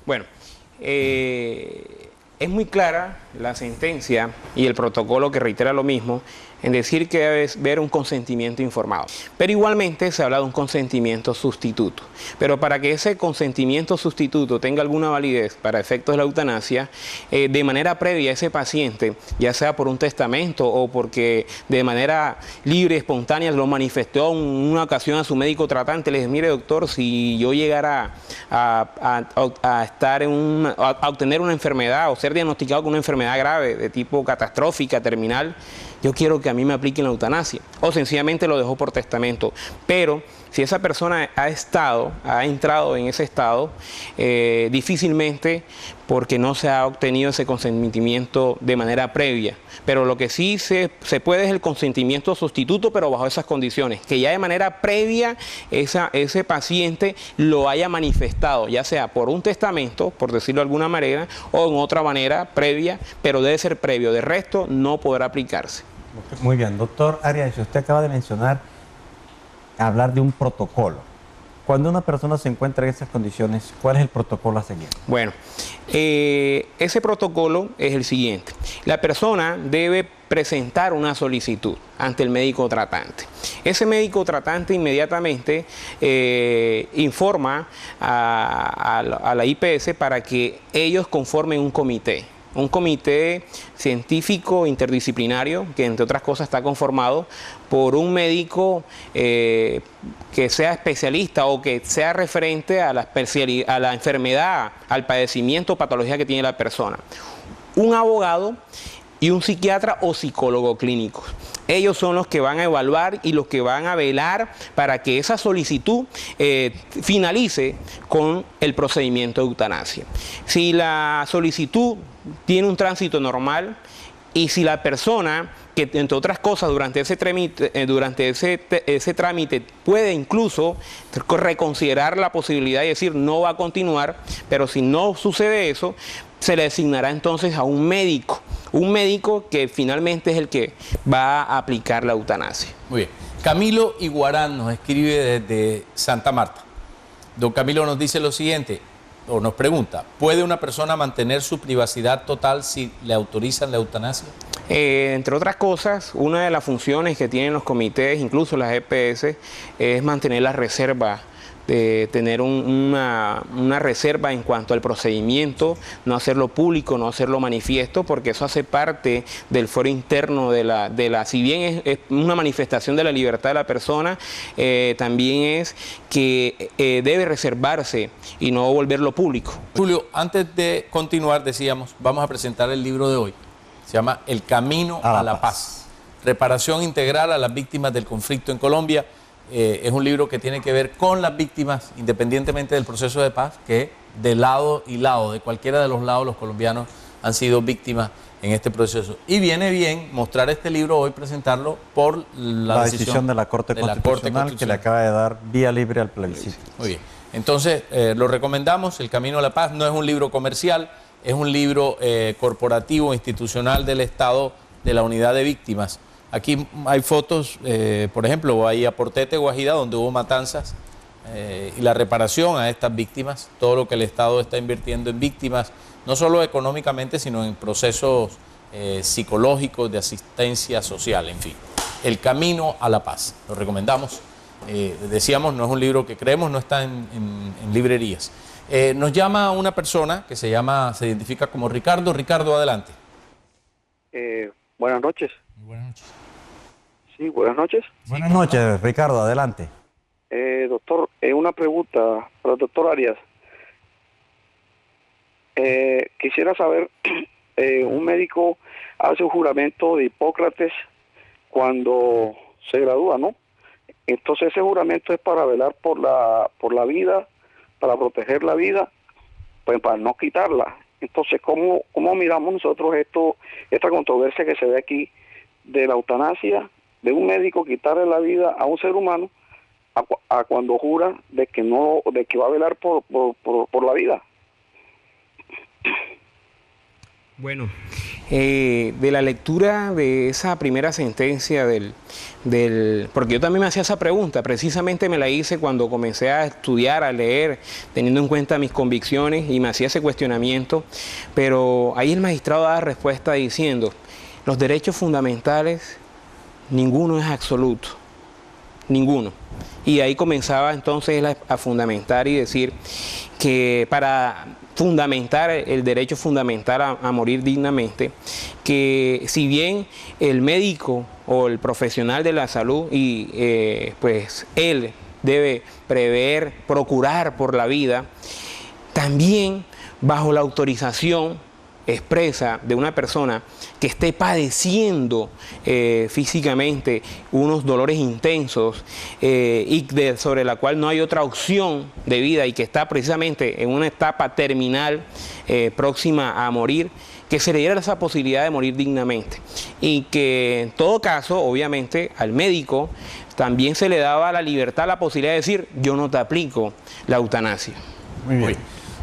Bueno, es muy clara la sentencia y el protocolo que reitera lo mismo en decir que debe haber un consentimiento informado. Pero igualmente se habla de un consentimiento sustituto. Pero para que ese consentimiento sustituto tenga alguna validez para efectos de la eutanasia, de manera previa ese paciente, ya sea por un testamento o porque de manera libre, espontánea, lo manifestó en una ocasión a su médico tratante, le dice, mire doctor, si yo llegara a estar a obtener una enfermedad o ser diagnosticado con una enfermedad grave de tipo catastrófica, terminal, yo quiero que a mí me apliquen la eutanasia. O sencillamente lo dejó por testamento. Pero si esa persona ha entrado en ese estado, difícilmente, porque no se ha obtenido ese consentimiento de manera previa. Pero lo que sí se puede es el consentimiento sustituto, pero bajo esas condiciones, que ya de manera previa ese paciente lo haya manifestado, ya sea por un testamento, por decirlo de alguna manera, o en otra manera previa, pero debe ser previo. De resto, no podrá aplicarse. Muy bien, doctor Arias, usted acaba de mencionar, hablar de un protocolo. Cuando una persona se encuentra en esas condiciones, ¿cuál es el protocolo a seguir? Bueno, ese protocolo es el siguiente. La persona debe presentar una solicitud ante el médico tratante. Ese médico tratante inmediatamente informa a la IPS para que ellos conformen un comité científico interdisciplinario que entre otras cosas está conformado por un médico que sea especialista o que sea referente a la enfermedad, al padecimiento o patología que tiene la persona, un abogado y un psiquiatra o psicólogo clínico. Ellos son los que van a evaluar y los que van a velar para que esa solicitud finalice con el procedimiento de eutanasia. Si la solicitud tiene un tránsito normal y si la persona, que entre otras cosas durante ese trámite puede incluso reconsiderar la posibilidad de decir no va a continuar, pero si no sucede eso, se le asignará entonces a un médico que finalmente es el que va a aplicar la eutanasia. Muy bien. Camilo Iguarán nos escribe desde Santa Marta. Don Camilo nos dice lo siguiente, o nos pregunta, ¿puede una persona mantener su privacidad total si le autorizan la eutanasia? Entre otras cosas, una de las funciones que tienen los comités, incluso las EPS, es mantener la reserva, de tener una reserva en cuanto al procedimiento, no hacerlo público, no hacerlo manifiesto, porque eso hace parte del fuero interno si bien es una manifestación de la libertad de la persona, también es que debe reservarse y no volverlo público. Julio, antes de continuar, decíamos, vamos a presentar el libro de hoy. Se llama El Camino a la Paz. Reparación integral a las víctimas del conflicto en Colombia. Es un libro que tiene que ver con las víctimas, independientemente del proceso de paz, que de lado y lado, de cualquiera de los lados, los colombianos han sido víctimas en este proceso. Y viene bien mostrar este libro hoy, presentarlo por la decisión de la Corte Constitucional que le acaba de dar vía libre al plebiscito. Muy bien. Entonces, lo recomendamos, El Camino a la Paz. No es un libro comercial, es un libro corporativo, institucional del Estado, de la Unidad de Víctimas. Aquí hay fotos, por ejemplo, hay a Portete, Guajira, donde hubo matanzas, y la reparación a estas víctimas, todo lo que el Estado está invirtiendo en víctimas, no solo económicamente, sino en procesos psicológicos, de asistencia social, en fin. El Camino a la Paz, lo recomendamos. Decíamos, no es un libro que creemos, no está en librerías. Nos llama una persona que se identifica como Ricardo. Ricardo, adelante. Buenas noches. Buenas noches. Sí, buenas noches. Buenas noches, Ricardo, adelante. Doctor, una pregunta para el doctor Arias. Quisiera saber, un médico hace un juramento de Hipócrates cuando se gradúa, ¿no? Entonces ese juramento es para velar por la vida, para proteger la vida, pues para no quitarla. Entonces, ¿cómo miramos nosotros esta controversia que se ve aquí de la eutanasia, de un médico quitarle la vida a un ser humano a cuando jura de que va a velar por la vida? Bueno, de la lectura de esa primera sentencia porque yo también me hacía esa pregunta, precisamente me la hice cuando comencé a estudiar, a leer, teniendo en cuenta mis convicciones, y me hacía ese cuestionamiento, pero ahí el magistrado daba respuesta diciendo: los derechos fundamentales, ninguno es absoluto, ninguno. Y ahí comenzaba entonces a fundamentar y decir que para fundamentar el derecho fundamental a morir dignamente, que si bien el médico o el profesional de la salud, pues él debe prever, procurar por la vida, también bajo la autorización expresa de una persona que esté padeciendo físicamente unos dolores intensos sobre la cual no hay otra opción de vida, y que está precisamente en una etapa terminal próxima a morir, que se le diera esa posibilidad de morir dignamente, y que en todo caso, obviamente, al médico también se le daba la libertad, la posibilidad de decir: yo no te aplico la eutanasia. Muy bien.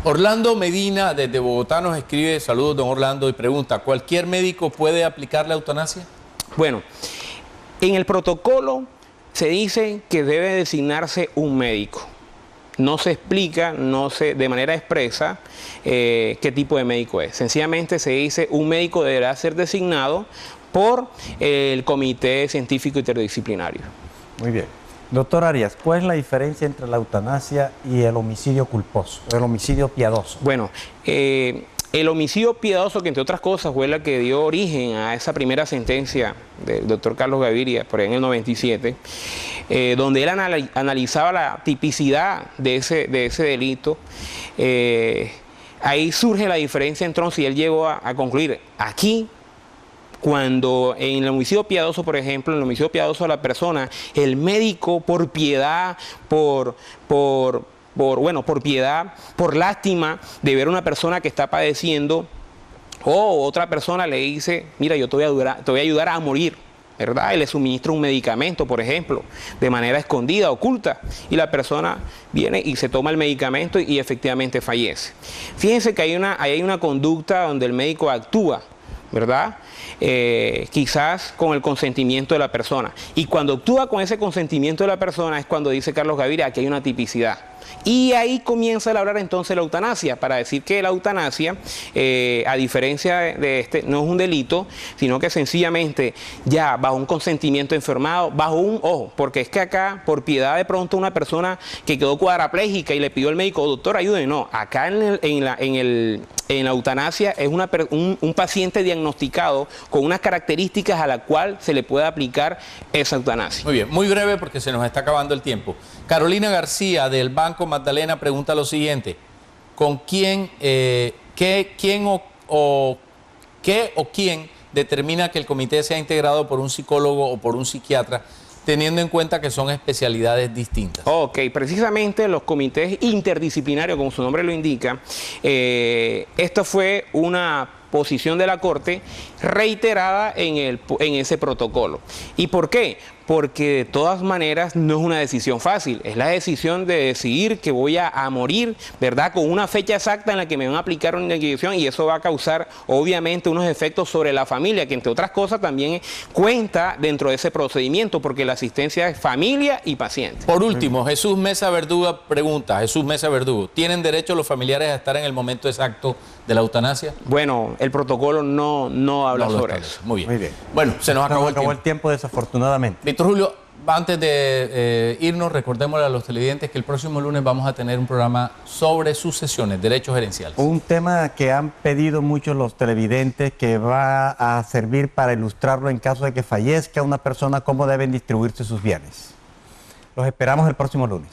Orlando Medina desde Bogotá nos escribe: saludos don Orlando, y pregunta: ¿cualquier médico puede aplicar la eutanasia? Bueno, en el protocolo se dice que debe designarse un médico. No se explica, de manera expresa qué tipo de médico es. Sencillamente se dice: un médico deberá ser designado por el Comité Científico Interdisciplinario. Muy bien. Doctor Arias, ¿cuál es la diferencia entre la eutanasia y el homicidio culposo, el homicidio piadoso? Bueno, el homicidio piadoso, que entre otras cosas fue la que dio origen a esa primera sentencia del doctor Carlos Gaviria, por ahí en el 97, donde él analizaba la tipicidad de ese delito, ahí surge la diferencia entonces, y él llegó a concluir: aquí, cuando en el homicidio piadoso, por ejemplo, en el homicidio piadoso a la persona, el médico por piedad, por piedad, por lástima de ver a una persona que está padeciendo, o otra persona le dice: mira, yo te voy a ayudar a morir, ¿verdad? Y le suministra un medicamento, por ejemplo, de manera escondida, oculta, y la persona viene y se toma el medicamento y efectivamente fallece. Fíjense que hay una conducta donde el médico actúa, ¿verdad? Quizás con el consentimiento de la persona. Y cuando actúa con ese consentimiento de la persona es cuando dice Carlos Gaviria: aquí hay una tipicidad. Y ahí comienza a hablar entonces la eutanasia, para decir que la eutanasia, a diferencia de este, no es un delito, sino que sencillamente ya bajo un consentimiento informado, ojo, porque es que acá, por piedad de pronto, una persona que quedó cuadraplégica y le pidió al médico: doctor, ayúdeme. No, acá en la eutanasia es un paciente diagnosticado con unas características a la cual se le puede aplicar esa eutanasia. Muy bien, muy breve porque se nos está acabando el tiempo. Carolina García del Banco Magdalena pregunta lo siguiente: ¿con quién, quién determina que el comité sea integrado por un psicólogo o por un psiquiatra, teniendo en cuenta que son especialidades distintas? Ok, precisamente los comités interdisciplinarios, como su nombre lo indica, esto fue una posición de la Corte reiterada en ese protocolo. ¿Y por qué? Porque de todas maneras no es una decisión fácil, es la decisión de decidir que voy a morir, ¿verdad? Con una fecha exacta en la que me van a aplicar una inyección, y eso va a causar obviamente unos efectos sobre la familia, que entre otras cosas también cuenta dentro de ese procedimiento, porque la asistencia es familia y paciente. Por último, Jesús Mesa Verdugo pregunta: Jesús Mesa Verdugo, ¿tienen derecho los familiares a estar en el momento exacto de la eutanasia? Bueno, el protocolo no habla sobre eso. Muy bien. Muy bien. Bueno, se nos acabó el tiempo, desafortunadamente. Víctor Julio, antes de irnos, recordémosle a los televidentes que el próximo lunes vamos a tener un programa sobre sucesiones, derechos gerenciales. Un tema que han pedido muchos los televidentes, que va a servir para ilustrarlo en caso de que fallezca una persona, cómo deben distribuirse sus bienes. Los esperamos el próximo lunes.